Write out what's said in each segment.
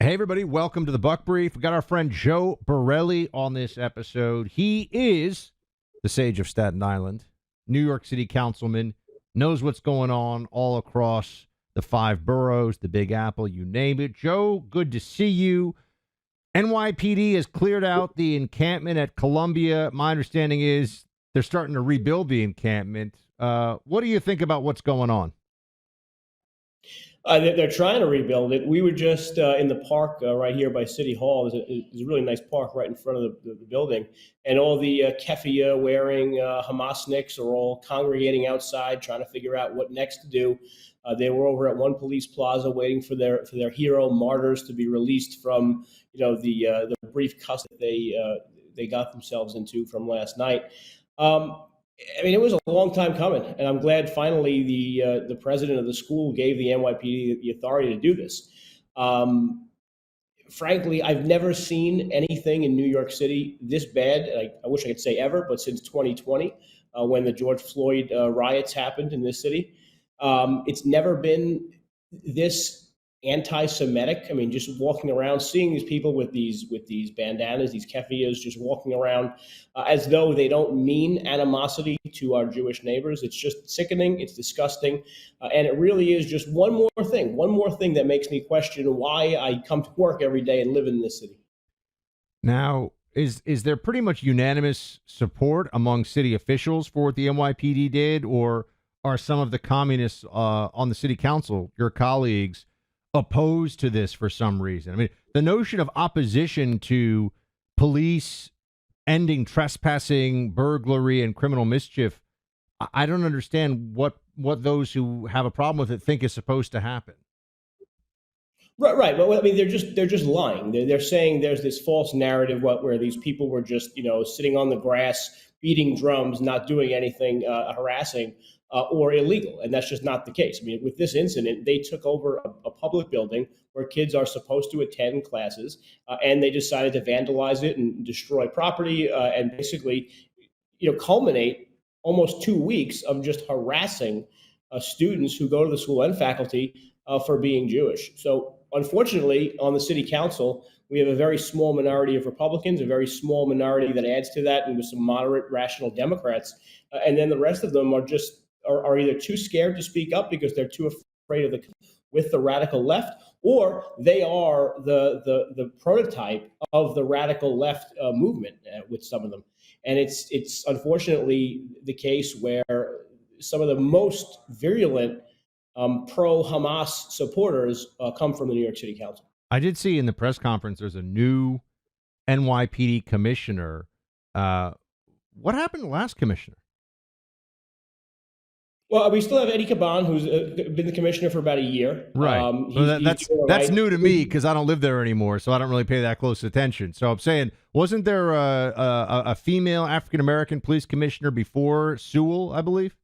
Hey, everybody. Welcome to the Buck Brief. We got our friend Joe Borelli on this episode. He is the sage of Staten Island, New York City councilman, knows what's going on all across the five boroughs, the Big Apple, you name it. Joe, good to see you. NYPD has cleared out the encampment at Columbia. My understanding is they're starting to rebuild the encampment. What do you think about what's going on? They're trying to rebuild it. We were just in the park right here by City Hall. There's a really nice park right in front of the building. And all the keffiyeh wearing Hamasniks are all congregating outside trying to figure out what next to do. They were over at one police plaza waiting for their hero martyrs to be released from the brief custody they got themselves into from last night. It was a long time coming, and I'm glad finally the president of the school gave the NYPD the authority to do this. Frankly, I've never seen anything in New York City this bad. I wish I could say ever, but since 2020, when the George Floyd riots happened in this city, it's never been this anti-Semitic. I mean, just walking around, seeing these people with these bandanas, these keffiyehs, just walking around as though they don't mean animosity to our Jewish neighbors. It's just sickening. It's disgusting. And it really is just one more thing that makes me question why I come to work every day and live in this city. Now, is there pretty much unanimous support among city officials for what the NYPD did, or are some of the communists on the city council, your colleagues, opposed to this for some reason? I mean, the notion of opposition to police ending trespassing, burglary, and criminal mischief, I don't understand what those who have a problem with it think is supposed to happen. Right. Well, I mean, they're just lying. They're saying there's this false narrative where these people were just sitting on the grass, beating drums, not doing anything harassing or illegal, and that's just not the case. I mean, with this incident, they took over a public building where kids are supposed to attend classes, and they decided to vandalize it and destroy property, and basically, culminate almost 2 weeks of just harassing students who go to the school and faculty for being Jewish. So, unfortunately, on the city council, we have a very small minority of Republicans, a very small minority that adds to that, and with some moderate, rational Democrats, and then the rest of them are either too scared to speak up because they're too afraid of with the radical left, or they are the prototype of the radical left movement with some of them. And it's unfortunately the case where some of the most virulent pro-Hamas supporters come from the New York City Council. I did see in the press conference there's a new NYPD commissioner. What happened to the last commissioner? Well, we still have Eddie Caban, who's been the commissioner for about a year. Right. That's new to me because I don't live there anymore, so I don't really pay that close attention. So I'm saying, wasn't there a female African-American police commissioner before Sewell, I believe?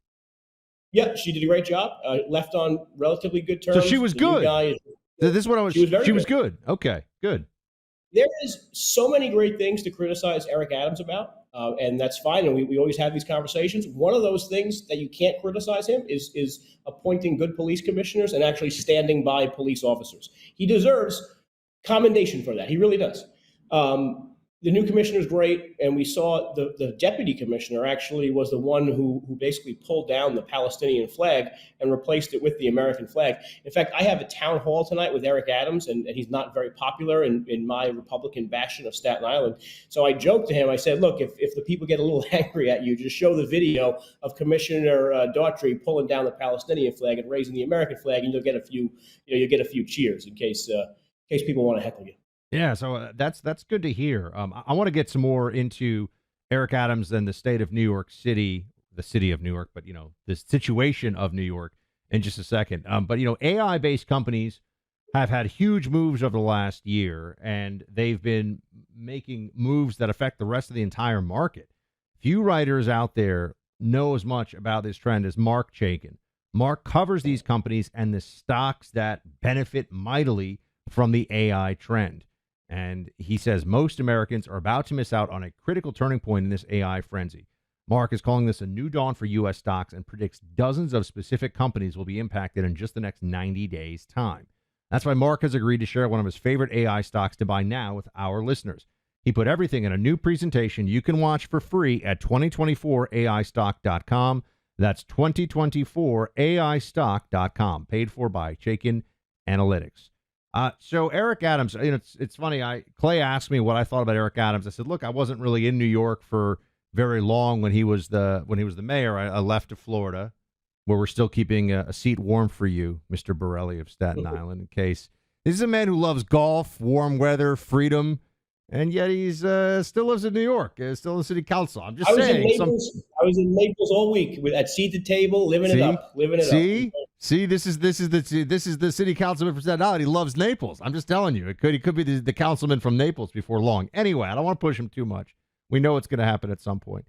Yeah, she did a great job. Left on relatively good terms. So she was good. This is what I was. She was good. Okay, good. There is so many great things to criticize Eric Adams about, and that's fine. And we always have these conversations. One of those things that you can't criticize him is appointing good police commissioners and actually standing by police officers. He deserves commendation for that. He really does. The new commissioner is great, and we saw the deputy commissioner actually was the one who basically pulled down the Palestinian flag and replaced it with the American flag. In fact, I have a town hall tonight with Eric Adams, and he's not very popular in my Republican bastion of Staten Island. So I joked to him, I said, look, if the people get a little angry at you, just show the video of Commissioner Daughtry pulling down the Palestinian flag and raising the American flag, and you'll get a few cheers in case people want to heckle you. Yeah, so that's good to hear. I want to get some more into Eric Adams and the state of New York City, the city of New York, but the situation of New York in just a second. But AI-based companies have had huge moves over the last year, and they've been making moves that affect the rest of the entire market. Few writers out there know as much about this trend as Mark Chaikin. Mark covers these companies and the stocks that benefit mightily from the AI trend. And he says most Americans are about to miss out on a critical turning point in this AI frenzy. Mark is calling this a new dawn for U.S. stocks and predicts dozens of specific companies will be impacted in just the next 90 days' time. That's why Mark has agreed to share one of his favorite AI stocks to buy now with our listeners. He put everything in a new presentation you can watch for free at 2024aistock.com. That's 2024aistock.com, paid for by Chaikin Analytics. So Eric Adams, it's funny. Clay asked me what I thought about Eric Adams. I said, look, I wasn't really in New York for very long when he was the mayor. I left to Florida, where we're still keeping a seat warm for you, Mr. Borelli of Staten Island, in case. This is a man who loves golf, warm weather, freedom, and yet he's still lives in New York, still in the city council. I'm just saying. I was in Naples all week at seat to table, living it up. See, this is the city councilman for Staten Island. He loves Naples. I'm just telling you, he could be the councilman from Naples before long. Anyway, I don't want to push him too much. We know it's going to happen at some point.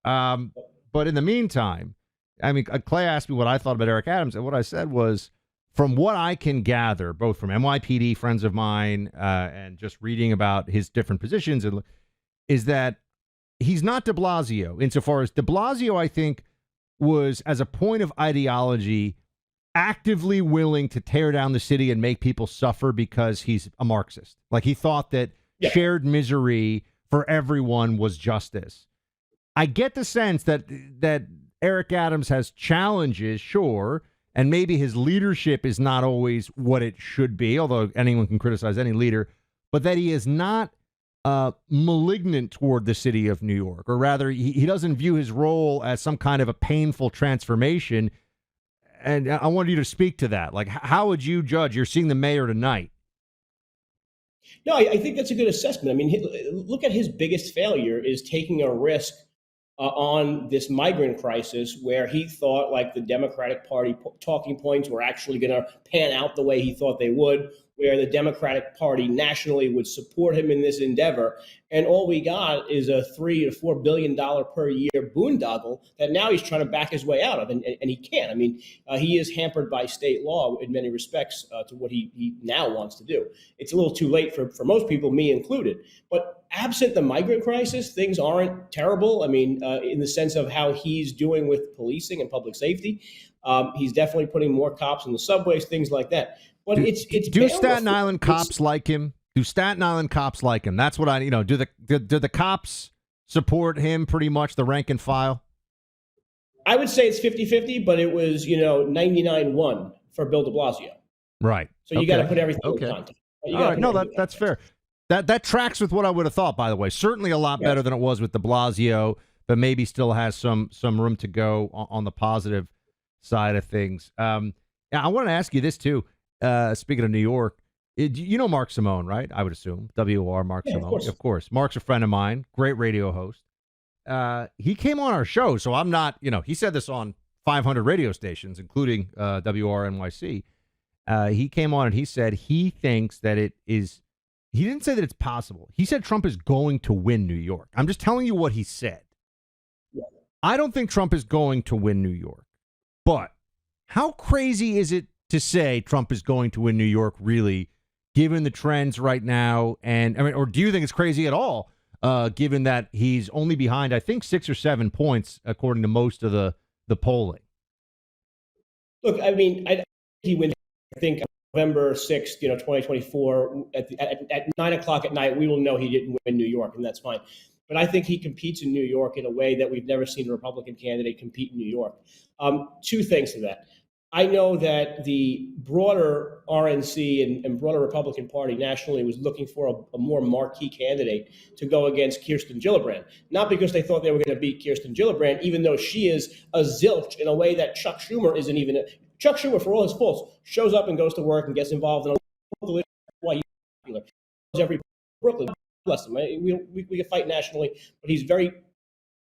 But in the meantime, I mean, Clay asked me what I thought about Eric Adams, and what I said was, from what I can gather, both from NYPD friends of mine and just reading about his different positions, is that he's not de Blasio, insofar as de Blasio, I think, was, as a point of ideology, actively willing to tear down the city and make people suffer because he's a Marxist. Like, he thought that shared misery for everyone was justice. I get the sense that Eric Adams has challenges, sure, and maybe his leadership is not always what it should be, although anyone can criticize any leader, but that he is not malignant toward the city of New York, or rather, he doesn't view his role as some kind of a painful transformation. And I wanted you to speak to that. Like, how would you judge? You're seeing the mayor tonight. No, I think that's a good assessment. I mean, look at his biggest failure is taking a risk on this migrant crisis, where he thought like the Democratic Party talking points were actually going to pan out the way he thought they would, where the Democratic Party nationally would support him in this endeavor. And all we got is a $3 to $4 billion per year boondoggle that now he's trying to back his way out of. And he can't. I mean, he is hampered by state law in many respects to what he now wants to do. It's a little too late for most people, me included. But absent the migrant crisis, things aren't terrible. I mean, in the sense of how he's doing with policing and public safety. He's definitely putting more cops in the subways, things like that. But do Staten Island cops like him? Do Staten Island cops like him? That's what do the cops support him pretty much, the rank and file? I would say it's 50-50, but it was, 99-1 for Bill de Blasio. Right. So you got to put everything in context. All right. No, that's fair. That tracks with what I would have thought, by the way. Certainly a lot better than it was with de Blasio, but maybe still has some room to go on the positive side of things. I want to ask you this, too. Speaking of New York, you know Mark Simone, right? I would assume. WOR Mark Simone. Of course. Mark's a friend of mine, great radio host. He came on our show, so I'm not, he said this on 500 radio stations, including WRNYC. He came on and he said he thinks that he didn't say that it's possible. He said Trump is going to win New York. I'm just telling you what he said. Yeah. I don't think Trump is going to win New York. But how crazy is it to say Trump is going to win New York, really, given the trends right now? And or do you think it's crazy at all, given that he's only behind, I think, 6 or 7 points, according to most of the polling? Look, I mean, he wins. I think November 6th, 2024, at 9 o'clock at night, we will know he didn't win New York, and that's fine. But I think he competes in New York in a way that we've never seen a Republican candidate compete in New York. 2 things to that. I know that the broader RNC and broader Republican Party nationally was looking for a more marquee candidate to go against Kirsten Gillibrand. Not because they thought they were going to beat Kirsten Gillibrand, even though she is a zilch in a way that Chuck Schumer isn't even. Chuck Schumer, for all his faults, shows up and goes to work and gets involved in a local issue. Why he's popular. Every Brooklyn, bless him. We can fight nationally, but he's very,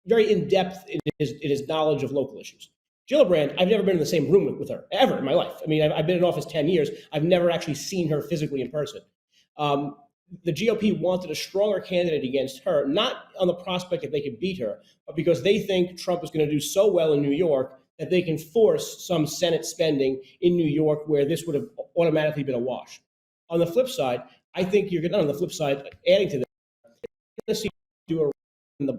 very in depth in his knowledge of local issues. Gillibrand, I've never been in the same room with her, ever in my life. I mean, I've been in office 10 years. I've never actually seen her physically in person. The GOP wanted a stronger candidate against her, not on the prospect that they could beat her, but because they think Trump is going to do so well in New York that they can force some Senate spending in New York where this would have automatically been a wash. On the flip side, I think you're going to, on the flip side, adding to that, you're going to see him do in the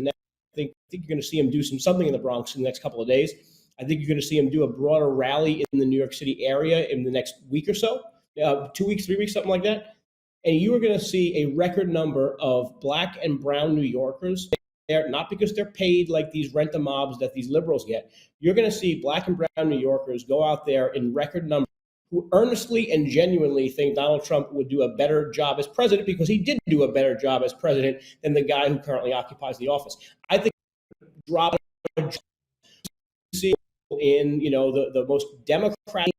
next. I think you're going to see him do something in the Bronx in the next couple of days. I think you're going to see him do a broader rally in the New York City area in the next week or so. 2 weeks, 3 weeks, something like that. And you are going to see a record number of black and brown New Yorkers there, not because they're paid like these rent-a-mobs that these liberals get. You're going to see black and brown New Yorkers go out there in record numbers who earnestly and genuinely think Donald Trump would do a better job as president, because he did do a better job as president than the guy who currently occupies the office. I think drop in the most democratic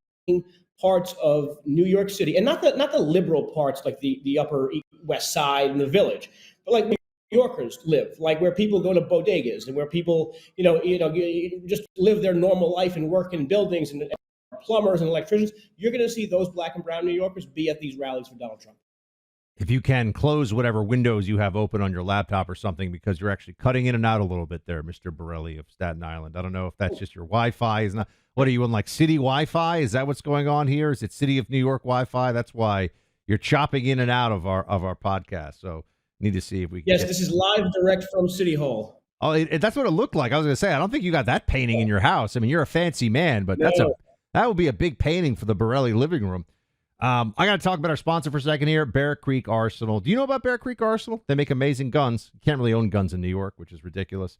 parts of New York City, and not the liberal parts like the Upper West Side and the Village, but like New Yorkers live, like where people go to bodegas and where people just live their normal life and work in buildings and plumbers and electricians. You're going to see those black and brown New Yorkers be at these rallies for Donald Trump. If you can, close whatever windows you have open on your laptop or something, because you're actually cutting in and out a little bit there, Mr. Borelli of Staten Island. I don't know if that's just your Wi-Fi. Is not. What are you on, like city Wi-Fi? Is that what's going on here? Is it City of New York Wi-Fi? That's why you're chopping in and out of our podcast. So need to see if we can. Yes, this is live direct from City Hall. Oh, that's what it looked like. I was going to say, I don't think you got that painting in your house. I mean, you're a fancy man, but that would be a big painting for the Borelli living room. I got to talk about our sponsor for a second here, Bear Creek Arsenal. Do you know about Bear Creek Arsenal? They make amazing guns. You can't really own guns in New York, which is ridiculous.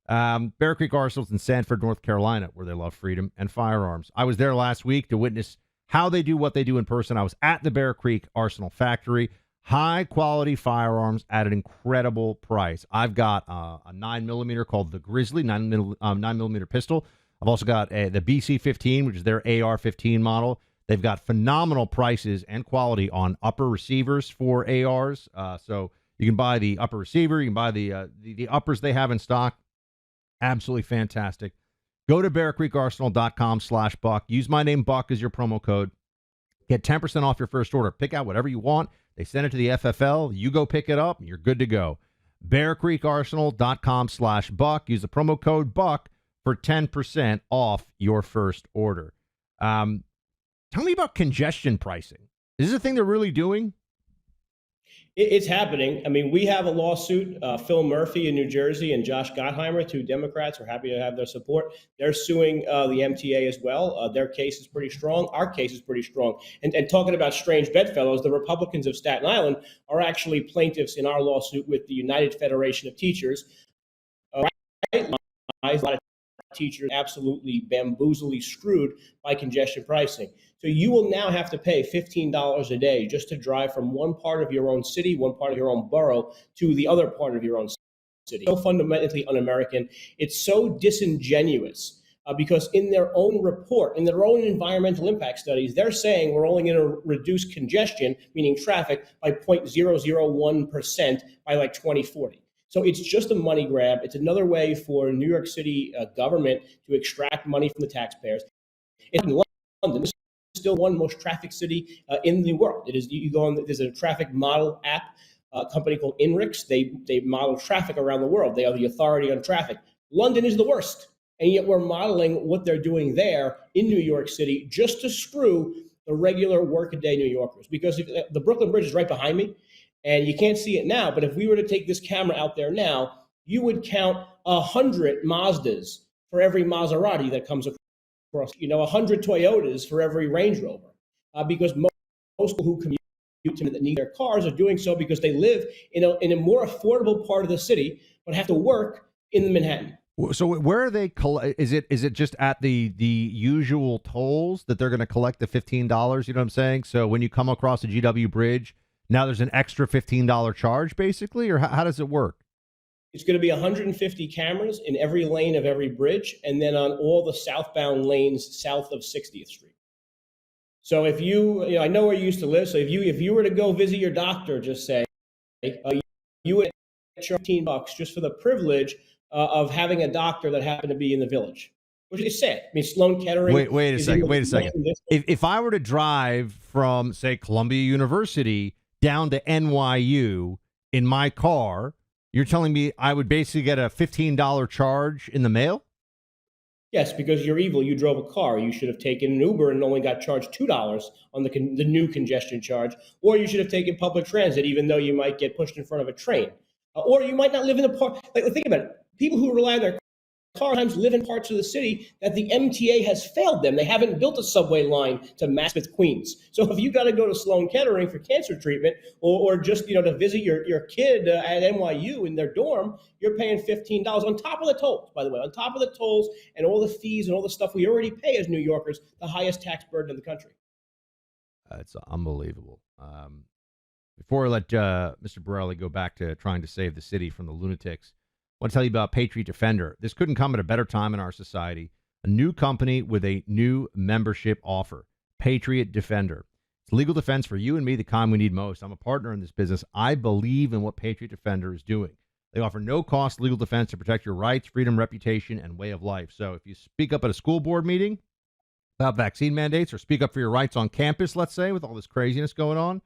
Bear Creek Arsenal's in Sanford, North Carolina, where they love freedom and firearms. I was there last week to witness how they do what they do in person. I was at the Bear Creek Arsenal factory. High-quality firearms at an incredible price. I've got a 9mm called the Grizzly, 9mm pistol. I've also got the BC-15, which is their AR-15 model. They've got phenomenal prices and quality on upper receivers for ARs. So you can buy the upper receiver. You can buy the uppers they have in stock. Absolutely fantastic. Go to bearcreekarsenal.com/Buck. Use my name, Buck, as your promo code. Get 10% off your first order. Pick out whatever you want. They send it to the FFL. You go pick it up. You're good to go. bearcreekarsenal.com/Buck. Use the promo code Buck for 10% off your first order. Tell me about congestion pricing. Is this a thing they're really doing? It's happening. I mean, we have a lawsuit. Phil Murphy in New Jersey and Josh Gottheimer, two Democrats, are happy to have their support. They're suing the MTA as well. Their case is pretty strong. Our case is pretty strong. And talking about strange bedfellows, the Republicans of Staten Island are actually plaintiffs in our lawsuit with the United Federation of Teachers. A lot of teachers absolutely bamboozly screwed by congestion pricing. So you will now have to pay $15 a day just to drive from one part of your own city, one part of your own borough, to the other part of your own city. So fundamentally un-American. It's so disingenuous because in their own report, in their own environmental impact studies, they're saying we're only going to reduce congestion, meaning traffic, by 0.001% by like 2040. So it's just a money grab. It's another way for New York City government to extract money from the taxpayers. In London, this is still one most trafficked city in the world. It is. You go on. There's a traffic model app, a company called INRIX. They model traffic around the world. They are the authority on traffic. London is the worst, and yet we're modeling what they're doing there in New York City just to screw the regular workaday New Yorkers. Because the Brooklyn Bridge is right behind me. And you can't see it now, but if we were to take this camera out there now, you would count 100 Mazdas for every Maserati that comes across, 100 Toyotas for every Range Rover, because most people who commute that need their cars are doing so because they live in a more affordable part of the city, but have to work in Manhattan. So where are they? Is it just at the usual tolls that they're going to collect the $15? You know what I'm saying? So when you come across the GW Bridge, now there's an extra $15 charge, basically, or how does it work? It's going to be 150 cameras in every lane of every bridge, and then on all the southbound lanes south of 60th Street. So if I know where you used to live. So if you were to go visit your doctor, just say, you would charge $15 just for the privilege of having a doctor that happened to be in the Village. Which is sad. I mean, Sloan Kettering. Wait a second. If I were to drive from, say, Columbia University down to NYU in my car, you're telling me I would basically get a $15 charge in the mail? Yes, because you're evil. You drove a car. You should have taken an Uber and only got charged $2 on the new congestion charge. Or you should have taken public transit, even though you might get pushed in front of a train. Or you might not live in the park. Like, think about it. People who rely on their sometimes live in parts of the city that the MTA has failed them. They haven't built a subway line to Maspeth, Queens. So if you got to go to Sloan Kettering for cancer treatment, or just to visit your kid at NYU in their dorm, you're paying $15 on top of the tolls. By the way, on top of the tolls and all the fees and all the stuff we already pay as New Yorkers, the highest tax burden in the country. It's unbelievable. Before I let Mr. Borelli go back to trying to save the city from the lunatics, I want to tell you about Patriot Defender. This couldn't come at a better time in our society. A new company with a new membership offer, Patriot Defender. It's legal defense for you and me, the kind we need most. I'm a partner in this business. I believe in what Patriot Defender is doing. They offer no-cost legal defense to protect your rights, freedom, reputation, and way of life. So if you speak up at a school board meeting about vaccine mandates, or speak up for your rights on campus, let's say, with all this craziness going on,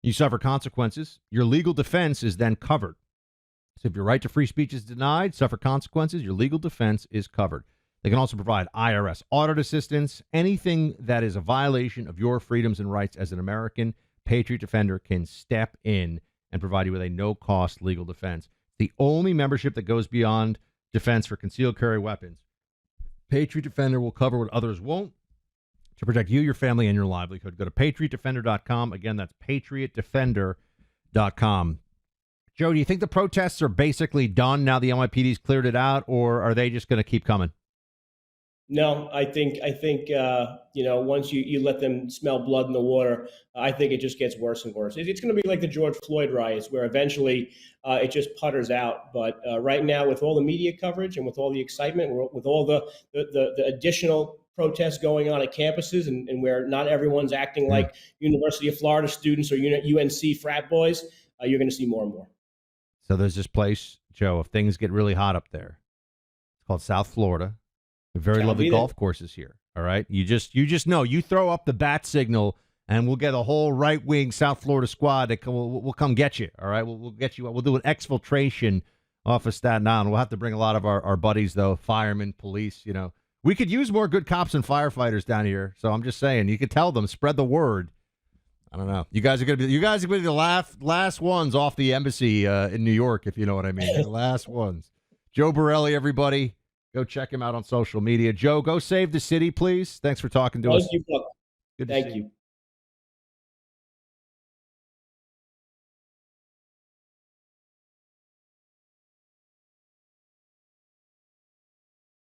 you suffer consequences. Your legal defense is then covered. So if your right to free speech is denied, suffer consequences, your legal defense is covered. They can also provide IRS audit assistance, anything that is a violation of your freedoms and rights as an American. Patriot Defender can step in and provide you with a no-cost legal defense. The only membership that goes beyond defense for concealed carry weapons. Patriot Defender will cover what others won't to protect you, your family, and your livelihood. Go to patriotdefender.com. Again, that's patriotdefender.com. Joe, do you think the protests are basically done now the NYPD's cleared it out, or are they just going to keep coming? No, I think once you let them smell blood in the water, I think it just gets worse and worse. It's going to be like the George Floyd riots, where eventually it just putters out. But right now, with all the media coverage and with all the excitement, with all the additional protests going on at campuses, and where not everyone's acting like University of Florida students or UNC frat boys, you're going to see more and more. So there's this place, Joe, if things get really hot up there, it's called South Florida. Very lovely golf courses here. All right. You just know, you throw up the bat signal and we'll get a whole right wing South Florida squad that we'll come get you. All right. We'll get you. We'll do an exfiltration off of Staten Island. We'll have to bring a lot of our buddies, though, firemen, police. We could use more good cops and firefighters down here. So I'm just saying, you could tell them, spread the word. I don't know. You guys are gonna be the last ones off the embassy in New York, if you know what I mean. The last ones. Joe Borelli, everybody, go check him out on social media. Joe, go save the city, please. Thanks for talking to us. Thank you, Buck. Good to Thank see you.